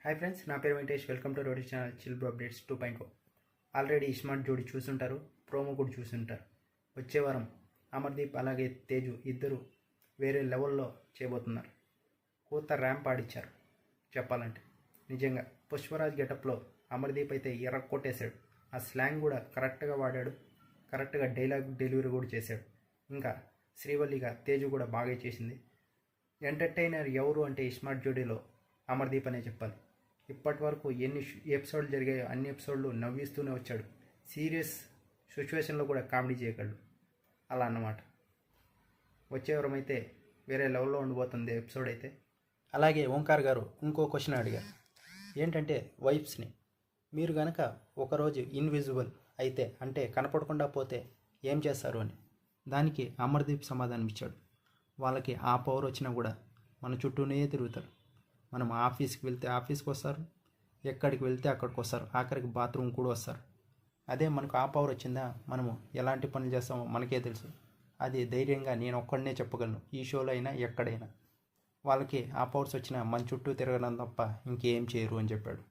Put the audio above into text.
Hi friends, నా పేరు Venkatesh. Welcome to rowdy channel chill bro updates 2.0. Already ఇస్మార్ట్ జోడి చూసుంటారు, ప్రోమో కూడా చూసుంటారు. వచ్చే వారం అమర్దీప్ అలాగే తేజు ఇద్దరు వేరే లెవెల్లో చేయబోతున్నారు. కొత్త ర్యాంప్ ఆడిచ్చారు చెప్పాలంటే. నిజంగా పుష్పరాజ్ గెటప్లో అమర్దీప్ అయితే కొట్టేశాడు. ఆ స్లాంగ్ కూడా కరెక్ట్గా వాడాడు, కరెక్ట్గా డైలాగ్ డెలివరీ కూడా చేశాడు. ఇంకా శ్రీవల్లిగా తేజు కూడా బాగా చేసింది. ఎంటర్టైనర్ ఎవరు అంటే ఇస్మార్ట్ జోడీలో అమర్దీప్ అనే చెప్పాలి. ఇప్పటి వరకు ఎన్ని ఎపిసోడ్లు జరిగాయో అన్ని ఎపిసోడ్లు నవ్విస్తూనే వచ్చాడు. సీరియస్ సిచ్యువేషన్లో కూడా కామెడీ చేయగలడు. అలా అన్నమాట. వచ్చే వారం అయితే వేరే లెవెల్లో ఉండిపోతుంది ఎపిసోడ్ అయితే. అలాగే ఓంకార్ గారు ఇంకో క్వశ్చన్ అడిగారు. ఏంటంటే వైఫ్స్ని మీరు కనుక ఒకరోజు ఇన్విజిబుల్ అయితే, అంటే కనపడకుండా పోతే ఏం చేస్తారు అని. దానికి అమర్దీప్ సమాధానం ఇచ్చాడు. వాళ్ళకి ఆ పవర్ వచ్చినా కూడా మన చుట్టూనే తిరుగుతారు. మనం ఆఫీస్కి వెళ్తే ఆఫీస్కి వస్తారు, ఎక్కడికి వెళ్తే అక్కడికి వస్తారు, ఆఖరికి బాత్రూమ్ కూడా వస్తారు. అదే మనకు ఆ పవర్ వచ్చిందా, మనము ఎలాంటి పనులు చేస్తామో మనకే తెలుసు. అది ధైర్యంగా నేను ఒక్కడనే చెప్పగలను, ఈ షోలో అయినా ఎక్కడైనా. వాళ్ళకి ఆ పవర్స్ వచ్చినా మన చుట్టూ తిరగడం తప్ప ఇంకేం చేయరు అని చెప్పాడు.